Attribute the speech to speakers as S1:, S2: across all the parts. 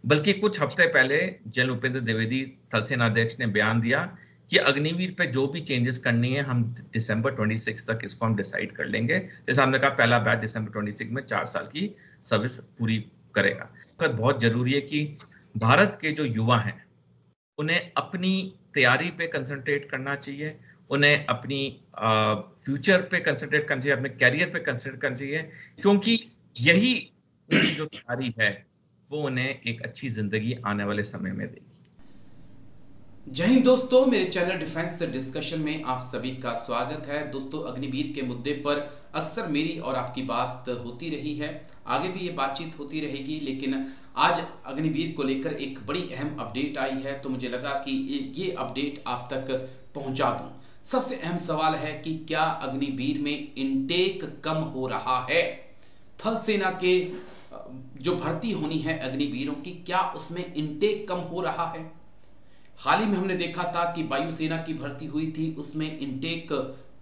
S1: बल्कि कुछ हफ्ते पहले जनरल उपेंद्र द्विवेदी थल सेना अध्यक्ष ने बयान दिया कि अग्निवीर पे जो भी चेंजेस करनी है हम दिसंबर 26 तक इसको हम डिसाइड कर लेंगे। जैसे हमने कहा पहला बैच दिसंबर 26 में 4 साल की सर्विस पूरी करेगा। तो बहुत जरूरी है कि भारत के जो युवा हैं उन्हें अपनी तैयारी पे कंसंट्रेट करना चाहिए, उन्हें अपनी फ्यूचर पे कंसंट्रेट करना चाहिए, अपने करियर पे कंसंट्रेट करना चाहिए, क्योंकि यही उनकी जो तैयारी है वो उन्हें एक अच्छी जिंदगी आने वाले समय में देगी।
S2: जय हिंद दोस्तों, मेरे चैनल डिफेंस डिस्कशन में आप सभी का स्वागत है। दोस्तों, अग्निवीर के मुद्दे पर अक्सर मेरी और आपकी बात होती रही है, आगे भी ये बातचीत होती रहेगी, लेकिन आज अग्निवीर को लेकर एक बड़ी अहम अपडेट आई है, तो मुझे लगा कि ये अपडेट आप तक पहुंचा दूं। सबसे अहम सवाल है कि क्या अग्निवीर में इनटेक कम हो रहा है? थल सेना के जो भर्ती होनी है अग्निवीरों की, क्या उसमें इनटेक कम हो रहा है? हाल ही में हमने देखा था कि वायुसेना की भर्ती हुई थी, उसमें इनटेक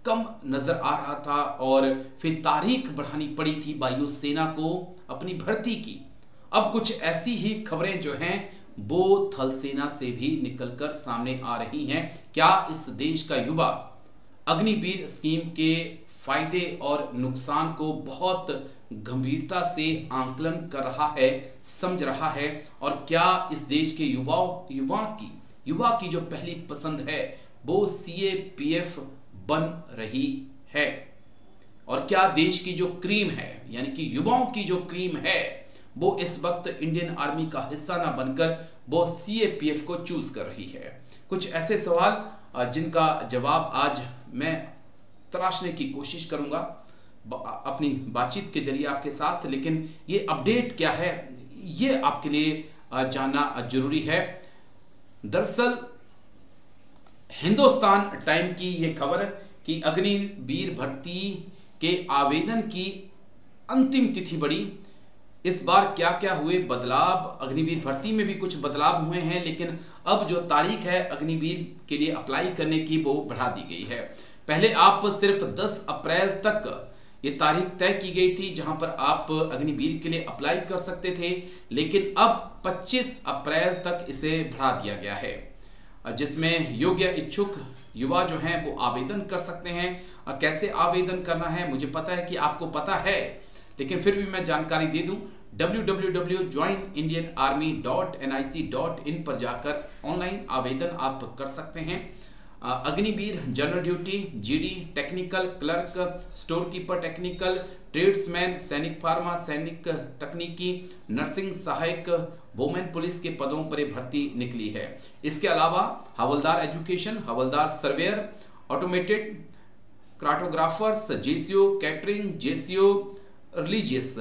S2: कम नजर आ रहा था और फिर तारीख बढ़ानी पड़ी थी वायुसेना को अपनी भर्ती की। अब कुछ ऐसी ही खबरें जो हैं वो थल सेना से भी निकलकर सामने आ रही हैं। क्या इस देश का युवा अग्निवीर स्कीम के फायदे और नुकसान को बहुत गंभीरता से आंकलन कर रहा है, समझ रहा है, और क्या इस देश के युवा की जो पहली पसंद है वो सीएपीएफ बन रही है? और क्या देश की जो क्रीम है, यानी कि युवाओं की जो क्रीम है, वो इस वक्त इंडियन आर्मी का हिस्सा ना बनकर वो सीएपीएफ को चूज कर रही है? कुछ ऐसे सवाल जिनका जवाब आज मैं तलाशने की कोशिश करूंगा अपनी बातचीत के जरिए आपके साथ। लेकिन ये अपडेट क्या है, ये आपके लिए जानना जरूरी है। दरअसल हिंदुस्तान टाइम की यह खबर कि अग्निवीर भर्ती के आवेदन की अंतिम तिथि बढ़ी। इस बार क्या क्या हुए बदलाव? अग्निवीर भर्ती में भी कुछ बदलाव हुए हैं, लेकिन अब जो तारीख है अग्निवीर के लिए अप्लाई करने की वो बढ़ा दी गई है। पहले आप सिर्फ 10 अप्रैल तक ये तारीख तय की गई थी जहां पर आप अग्निवीर के लिए अप्लाई कर सकते थे, लेकिन अब 25 अप्रैल तक इसे बढ़ा दिया गया है, जिसमें योग्य इच्छुक युवा जो हैं वो आवेदन कर सकते हैं। कैसे आवेदन करना है मुझे पता है कि आपको पता है, लेकिन फिर भी मैं जानकारी दे दूं। www.joinindianarmy.nic.in पर जाकर ऑनलाइन आवेदन आप कर सकते हैं। Agniveer general duty, GD, technical clerk, store keeper technical, tradesman, सैनिक फार्मा, सैनिक तकनीकी, नर्सिंग सहायक, वोमेन पुलिस के पदों पर भर्ती निकली है। इसके अलावा हवलदार एजुकेशन, हवलदार surveyor, automated cartographers, JCO catering, JCO religious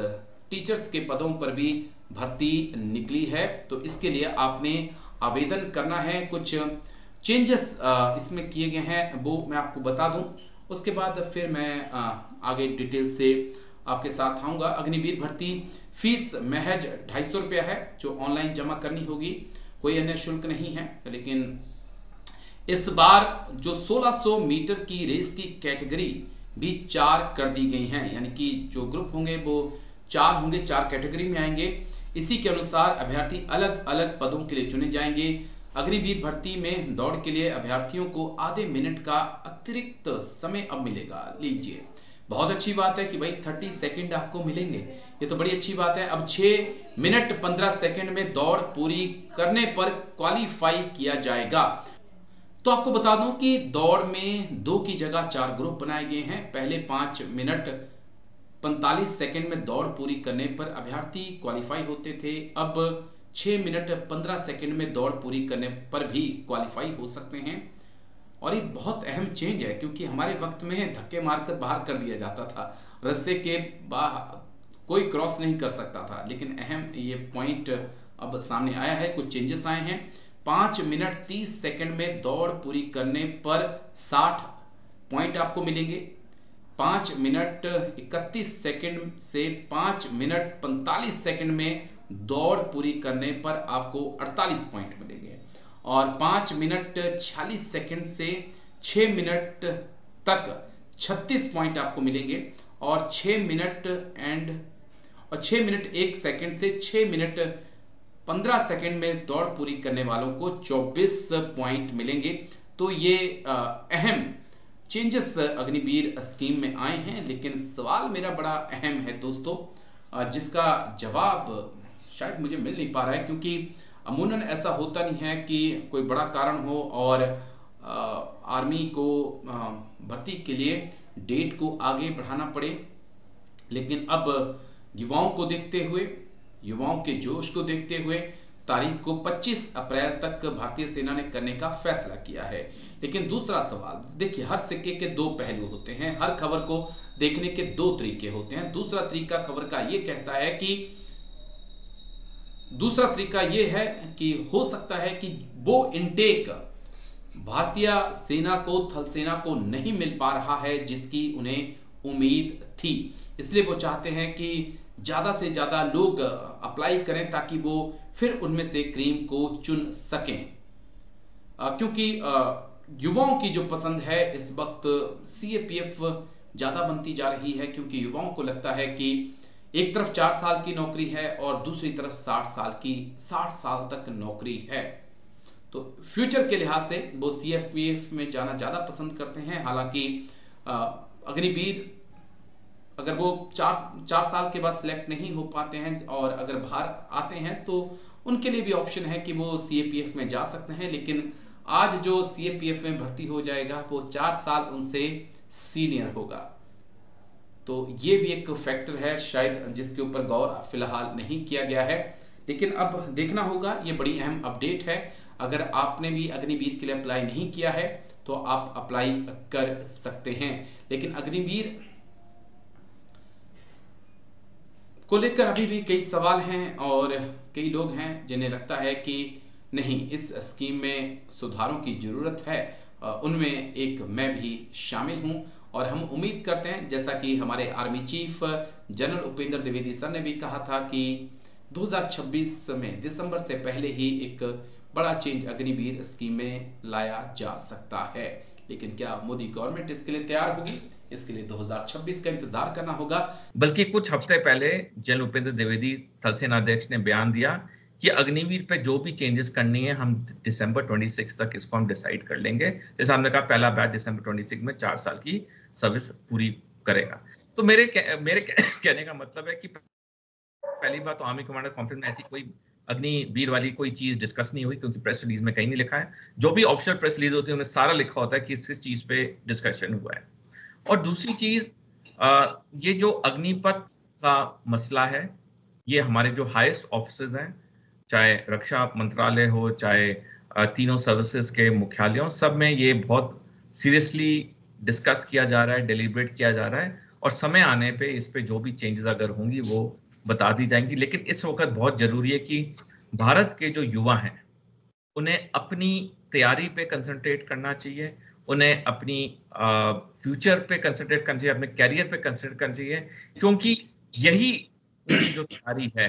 S2: teachers के पदों पर भी भर्ती निकली है। तो इसके लिए आपने आवेदन करना है। कुछ चेंजेस इसमें किए गए हैं वो मैं आपको बता दूं, उसके बाद फिर मैं आगे डिटेल से आपके साथ आऊँगा। अग्निवीर भर्ती फीस महज 250 रुपया है जो ऑनलाइन जमा करनी होगी, कोई अन्य शुल्क नहीं है। लेकिन इस बार जो 1600 मीटर की रेस की कैटेगरी भी 4 कर दी गई हैं, यानी कि जो ग्रुप होंगे वो 4 होंगे, 4 कैटेगरी में आएंगे। इसी के अनुसार अभ्यर्थी अलग अलग पदों के लिए चुने जाएंगे। अग्निवीर भर्ती में दौड़ के लिए अभ्यर्थियों को आधे मिनट का अतिरिक्त समय अब मिलेगा। लीजिए, बहुत अच्छी बात है कि भाई 30 सेकंड आपको मिलेंगे, ये तो बड़ी अच्छी बात है। अब 6 मिनट 15 सेकंड में दौड़ पूरी करने पर क्वालिफाई किया जाएगा। तो आपको बता दूं कि दौड़ में 2 की जगह 4 ग्रुप बनाए गए हैं। पहले 5 मिनट 45 सेकंड में दौड़ पूरी करने पर अभ्यर्थी क्वालिफाई होते थे, अब 6 मिनट 15 सेकंड में दौड़ पूरी करने पर भी क्वालिफाई हो सकते हैं। और ये बहुत अहम चेंज है, क्योंकि हमारे वक्त में धक्के मारकर बाहर कर दिया जाता था, रस्से के बाहर कोई क्रॉस नहीं कर सकता था। लेकिन अहम ये पॉइंट अब सामने आया है, कुछ चेंजेस आए हैं। 5 मिनट 30 सेकंड में दौड़ पूरी करने पर 60 पॉइंट आपको मिलेंगे। 5 मिनट 31 सेकंड से 5 मिनट 45 सेकंड में दौड़ पूरी करने पर आपको 48 पॉइंट मिलेंगे, और 5 मिनट 46 सेकंड से 6 मिनट तक 36 पॉइंट आपको मिलेंगे, और 6 मिनट 1 सेकंड से 6 मिनट 15 सेकंड में दौड़ पूरी करने वालों को 24 पॉइंट मिलेंगे। तो ये अहम चेंजेस अग्निवीर स्कीम में आए हैं। लेकिन सवाल मेरा बड़ा अहम है दोस्तों, जिसका जवाब शायद मुझे मिल नहीं पा रहा है, क्योंकि अमूमन ऐसा होता नहीं है कि कोई बड़ा कारण हो और आर्मी को भर्ती के लिए डेट को आगे बढ़ाना पड़े। लेकिन अब युवाओं को देखते हुए, युवाओं के जोश को देखते हुए तारीख को 25 अप्रैल तक भारतीय सेना ने करने का फैसला किया है। लेकिन दूसरा सवाल, देखिए हर सिक्के के दो पहलू होते हैं, हर खबर को देखने के दो तरीके होते हैं। दूसरा तरीका खबर का ये कहता है कि दूसरा तरीका ये है कि हो सकता है कि वो इनटेक भारतीय सेना को, थल सेना को नहीं मिल पा रहा है जिसकी उन्हें उम्मीद थी। इसलिए वो चाहते हैं कि ज़्यादा से ज़्यादा लोग अप्लाई करें ताकि वो फिर उनमें से क्रीम को चुन सकें। क्योंकि युवाओं की जो पसंद है इस वक्त सीएपीएफ ज़्यादा बनती जा रही है, क्योंकि युवाओं को लगता है कि एक तरफ 4 साल की नौकरी है और दूसरी तरफ 60 साल तक नौकरी है। तो फ्यूचर के लिहाज से वो सीएपीएफ में जाना ज़्यादा पसंद करते हैं। हालांकि अग्निवीर अगर वो 4 साल के बाद सिलेक्ट नहीं हो पाते हैं और अगर बाहर आते हैं तो उनके लिए भी ऑप्शन है कि वो सीएपीएफ में जा सकते हैं। लेकिन आज जो सीएपीएफ में भर्ती हो जाएगा वो 4 साल उनसे सीनियर होगा। तो ये भी एक फैक्टर है शायद जिसके ऊपर गौर फिलहाल नहीं किया गया है। लेकिन अब देखना होगा, ये बड़ी अहम अपडेट है। अगर आपने भी अग्निवीर के लिए अप्लाई नहीं किया है तो आप अप्लाई कर सकते हैं। लेकिन अग्निवीर को लेकर अभी भी कई सवाल हैं और कई लोग हैं जिन्हें लगता है कि नहीं, इस स्कीम में सुधारों की जरूरत है। उनमें एक मैं भी शामिल हूं और हम उम्मीद करते हैं, जैसा कि हमारे army chief general Upendra Dwivedi sir ने भी कहा था कि 2026 में दिसंबर से पहले ही एक बड़ा चेंज अग्निवीर स्कीम में लाया जा सकता है। लेकिन क्या मोदी गवर्नमेंट इसके लिए तैयार होगी? इसके लिए 2026 का इंतजार करना होगा।
S1: बल्कि कुछ हफ्ते पहले जनरल उपेंद्र द्विवेदी थल सेनाध्यक्ष ने बयान दिया कि अग्निवीर पे जो भी चेंजेस करनी है हम दिसंबर 26 तक इसको हम डिसाइड कर लेंगे। जैसे हमने कहा पहला बैच दिसंबर 26 में 4 साल की सर्विस पूरी करेगा। तो मेरे कहने का मतलब है कि पहली बात तो आर्मी कमांडर कॉन्फ्रेंस में ऐसी कोई अग्निवीर वाली कोई चीज डिस्कस नहीं हुई, क्योंकि प्रेस रिलीज में कहीं नहीं लिखा है। जो भी ऑफिशियल प्रेस रिलीज होती है उन्हें सारा लिखा होता है कि इस चीज पे डिस्कशन हुआ है। और दूसरी चीज, ये जो अग्निपथ का मसला है, ये हमारे जो हाईएस्ट ऑफिसर्स हैं, चाहे रक्षा मंत्रालय हो, चाहे तीनों सर्विसेज के मुख्यालयों, सब में ये बहुत सीरियसली डिस्कस किया जा रहा है, डिलीबरेट किया जा रहा है और समय आने पे इस पे जो भी चेंजेस अगर होंगी वो बता दी जाएंगी। लेकिन इस वक्त बहुत जरूरी है कि भारत के जो युवा हैं उन्हें अपनी तैयारी पे कंसंट्रेट करना चाहिए, उन्हें अपनी फ्यूचर पे कंसंट्रेट करना चाहिए, अपने कैरियर पे कंसंट्रेट करना चाहिए, क्योंकि यही उनकी जो तैयारी है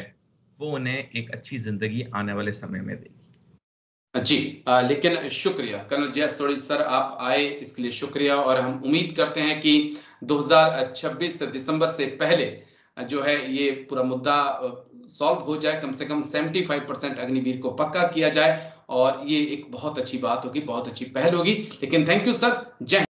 S1: वो उन्हें एक अच्छी जिंदगी आने वाले समय में देगी।
S2: जी, लेकिन शुक्रिया कर्नल जय सोढ़ी सर, आप आए इसके लिए शुक्रिया। और हम उम्मीद करते हैं कि 2026 दिसंबर से पहले जो है ये पूरा मुद्दा सॉल्व हो जाए, कम से कम 75% अग्निवीर को पक्का किया जाए और ये एक बहुत अच्छी बात होगी, बहुत अच्छी पहल होगी। लेकिन थैंक यू सर, जय